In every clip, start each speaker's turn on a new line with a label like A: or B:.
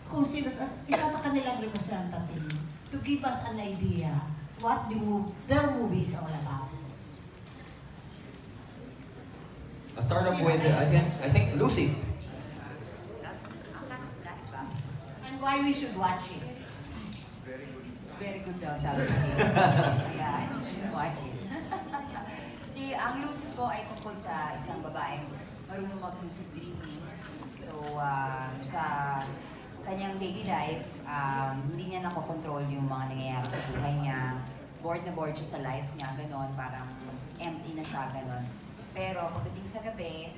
A: kung sino isa sa kanilang representative to give us an idea what their movie is all about.
B: I'll start off with, I think Lucid.
A: And why we should watch it.
C: It's very good daw, sabi ko. Kaya, you should watch it. Ang Lucid po ay tungkol sa isang babaeng marunong mag-lucid dreaming. So, sa kanyang daily life, hindi niya nakokontrol yung mga nangyayari sa buhay niya. Bored na bored siya sa life niya, ganon. Parang empty na siya, ganon. Pero pagdating sa gabi,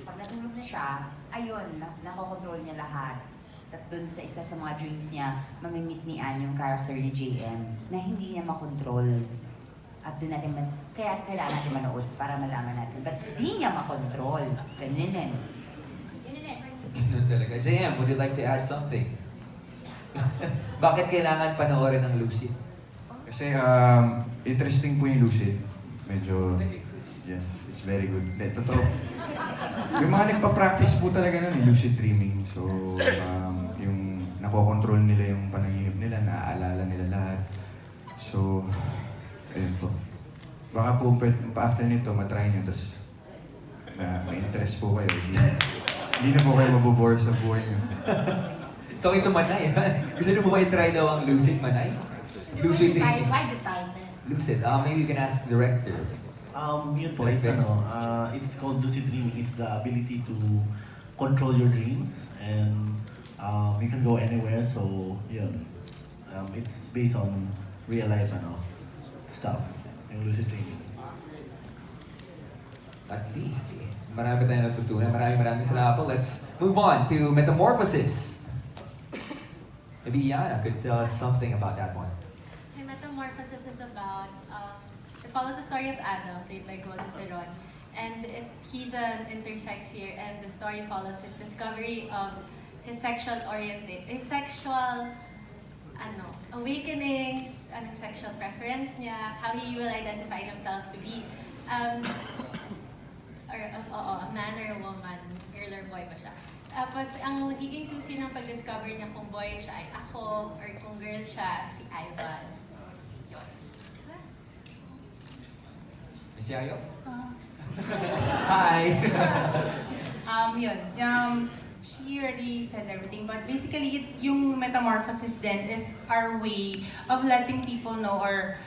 C: pag natulog na siya, ayun, nakokontrol niya lahat. At dun sa isa sa mga dreams niya, mamimit ni Ann yung character ni JM na hindi niya makontrol. At doon natin, kaya kailangan natin manood para malaman natin. Ba't di niya makontrol? Ganun.
B: Ganun talaga. JM, would you like to add something? Bakit kailangan panoorin ng Lucid?
D: Kasi interesting po yung Lucid. Medyo, yes, it's very good. Totoo. Yung mga nagpa-practice po talaga nun, lucid dreaming. So, yung nakokontrol nila yung panaginip nila, naaalala nila lahat. So, ayun po. Baka po after nito, matry nyo, tapos ma-interest po kayo. Hindi na po kayo mabubore sa buhay nyo.
B: Talking to Manay, gusto nyo ba i-try daw ang Lucid, Manay? Lucid dreaming.
A: Why the title?
B: Lucid, maybe you can ask the director.
E: Yun po, it's called lucid dreaming. It's the ability to control your dreams and you can go anywhere. So, yun. It's based on real life stuff. Yung lucid dreaming.
B: At least, marami tayong natutunan. Maraming salamat po. Let's move on to Metamorphosis. Maybe Iana could tell us something about that one.
F: Metamorphosis is about, it follows the story of Adam, played by Aceron, and he's an intersex here, and the story follows his discovery of his sexual awakenings, sexual preference niya, how he will identify himself to be, a man or a woman, girl or boy ba siya. Tapos, ang magiging susi ng pag-discover niya kung boy siya ay ako, or kung girl siya, si Ivan.
B: Miss Yayo? Hi!
G: She already said everything, but basically, yung metamorphosis then is our way of letting people know or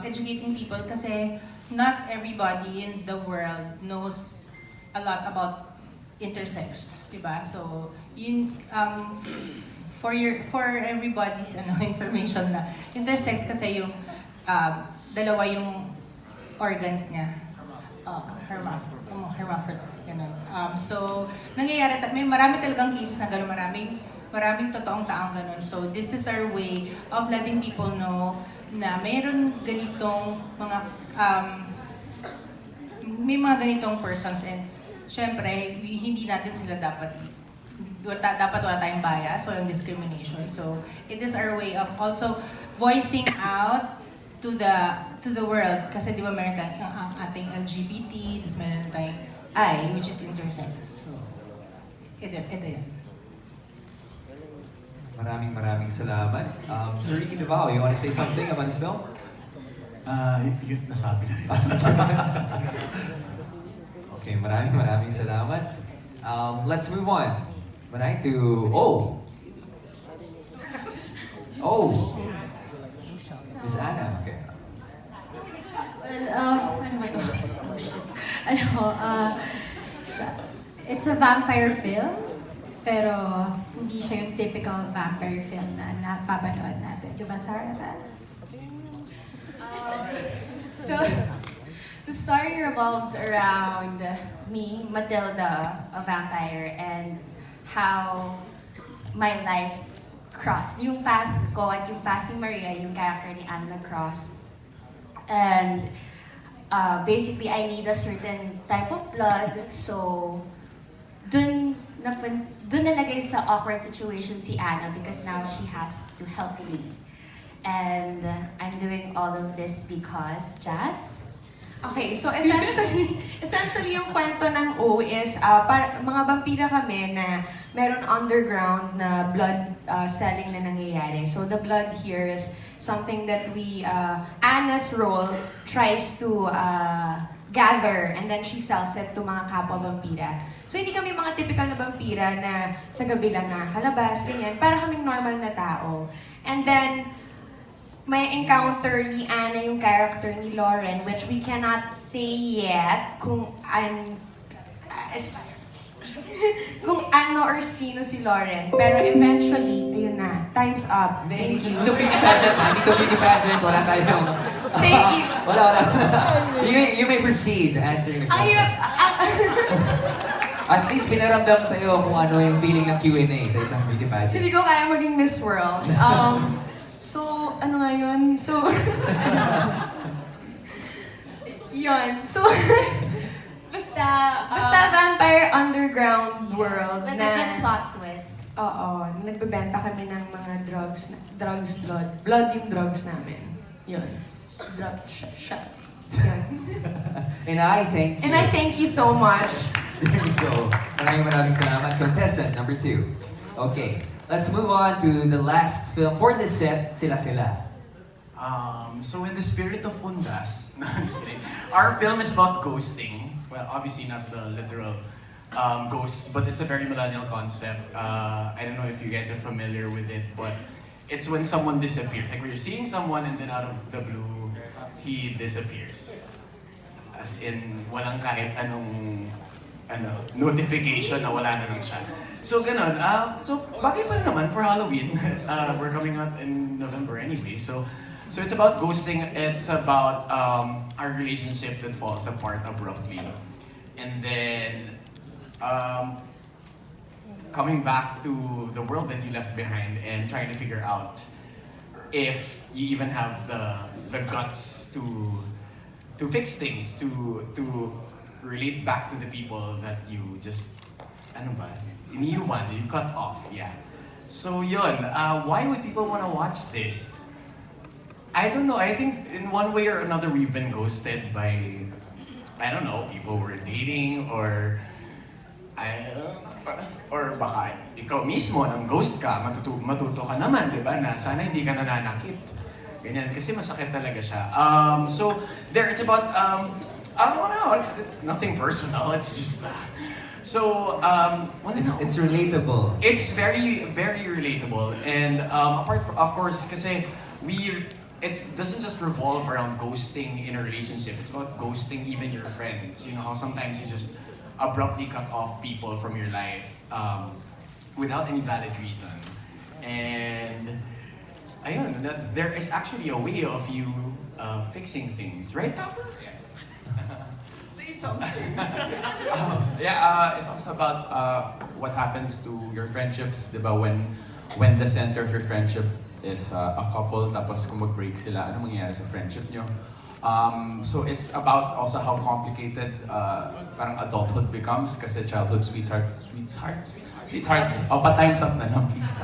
G: educating people kasi not everybody in the world knows a lot about intersex, diba? So, yun, for everybody's information na intersex kasi yung dalawa yung organs niya. Hermaphrodite, ganun. So, nangyayari, may marami talagang cases na gano'n, maraming totoong taong gano'n. So, this is our way of letting people know na mayroon ganitong may mga ganitong persons and syempre, hindi natin sila dapat wala tayong bias, walang discrimination. So, it is our way of also voicing out to the world kasi di ba meron tayong ang ating LGBT, tapos meron tayong I, which is intersex. So, ito yan.
B: Maraming salamat. Sir Ricky Davao, you want to say something about this film?
E: Yun nasabi na rin.
B: Okay, maraming salamat. Let's move on. Manay to Miss Anna, okay.
F: Well, ano ba ito? It's a vampire film, pero hindi siya yung typical vampire film na napapanood natin. Diba, Sarah? So, the story revolves around me, Matilda, a vampire, and how my life crossed. Yung path ko at yung path ni Maria, yung character ni Anna crossed. And basically, I need a certain type of blood. So, dun nalagay sa awkward situation si Anna because now she has to help me. And I'm doing all of this because, Jazz,
H: Okay, so essentially yung kwento ng O is mga vampira kami na meron underground na blood selling na nangyayari. So the blood here is something that Anna's role tries to gather and then she sells it to mga kapwa vampira. So hindi kami mga typical na vampira na sa gabi lang nakakalabas, ganyan. Para kaming normal na tao. And then, may encounter ni Anna yung character ni Lauren, which we cannot say yet kung ano or sino si Lauren. Pero eventually, ayun na, time's up.
B: Hindi to beauty pageant, hindi to beauty pageant, wala tayong...
H: Thank you.
B: Wala. You may proceed answering the
H: Ang
B: question.
H: hirap,
B: At least pinaramdam sa'yo kung ano yung feeling ng Q&A sa isang beauty pageant.
H: hindi ko kaya maging Miss World. So, ano nga yun? So, yun. So, basta vampire underground world
F: With
H: na...
F: a good plot twist.
H: Oo, nagbebenta kami ng mga drugs, blood. Blood yung drugs namin. Yun. Drug shot. Yun.
B: And I thank you.
H: And I thank you so much.
B: There you go. Maraming salamat. Contestant number 2. Okay, let's move on to the last film for this set, Sila Sila.
I: So in the spirit of Undas, no, I'm just kidding. Our film is about ghosting. Well, obviously not the literal ghosts, but it's a very millennial concept. I don't know if you guys are familiar with it, but it's when someone disappears. Like when you're seeing someone and then out of the blue, he disappears. As in, walang kahit anong notification na wala na lang siya. So ganun. So bagay pa rin naman for Halloween. We're coming out in November anyway. So it's about ghosting. It's about our relationship that falls apart abruptly. And then coming back to the world that you left behind and trying to figure out if you even have the guts to fix things, to relate back to the people that you just, iniwan, you cut off, yeah. So yun, why would people want to watch this? I don't know, I think in one way or another we've been ghosted by, I don't know, people we're dating or baka ikaw mismo nang ghost ka, matuto ka naman, di ba, na sana hindi ka nananakit. Ganyan, kasi masakit talaga siya. So there, it's about, I don't know, it's nothing personal, it's just so,
B: It's relatable.
I: It's very, very relatable. And apart from, of course, kasi it doesn't just revolve around ghosting in a relationship. It's about ghosting even your friends. You know how sometimes you just abruptly cut off people from your life without any valid reason. And ayun, that there is actually a way of you fixing things, right, Topher?
J: Yes.
I: Say something.
J: It's also about what happens to your friendships, di ba? When the center of your friendship is a couple, tapos kung mag-break sila, ano mangyayari sa friendship nyo? So it's about also how complicated parang adulthood becomes kasi childhood sweethearts, pa-times up na lang please.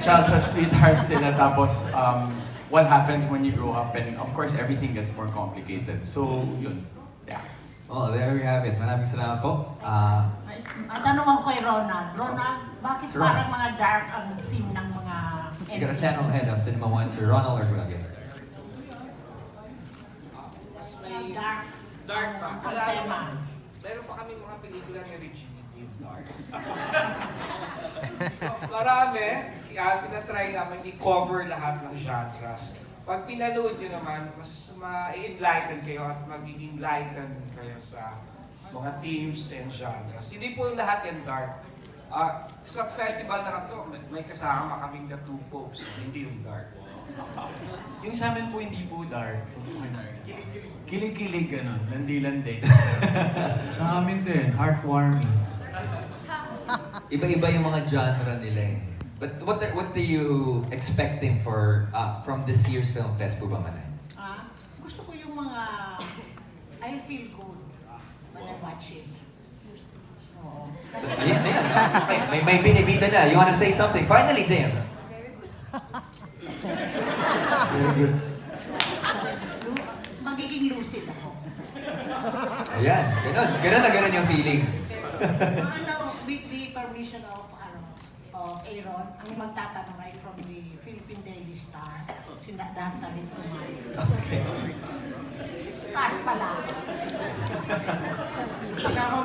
J: Childhood sweethearts sila tapos what happens when you grow up and of course everything gets more complicated. So yun, yeah.
B: Well, there you have it. Maraming salamat po.
A: Tanong ako kay Ronald. Ronald, bakit
B: Sir
A: parang
B: Ronald.
A: mga dark ang team ng mga
B: You got a channel head of Cinema One, Sir Ronald or Gugget?
A: Dark
K: pa.
A: ang tema.
K: Meron pa kami mga pelikula ni Richie yung dark. So, marami. Pinatry namin i-cover lahat ng genres. Pag pinanood nyo naman, mas ma-enlighten kayo at magiging lighten kayo sa mga themes and genres. Hindi po yung lahat yan dark. Sa festival na ito, may kasama kaming The Two Popes, hindi yung dark.
I: Yung sa amin po hindi po dark. Kilig-kilig, gano'n. Landi-landi.
D: Sa amin din, heartwarming.
B: Iba-iba yung mga genre nila eh. But what are you expecting from this year's film fest po ba, Manay?
A: Gusto ko yung mga I feel good when I watch it. Oo. Kasi
B: Ayan. May binibida na. You wanna say something? Finally, JM.
D: Very good.
A: magiging lucid ako.
B: Ayan, ganun yung feeling.
A: Alam, with the permission of Aaron, ang magtatanong ay from the Philippine Daily Star, si Danta Rintuman.
B: Okay.
A: Star pala.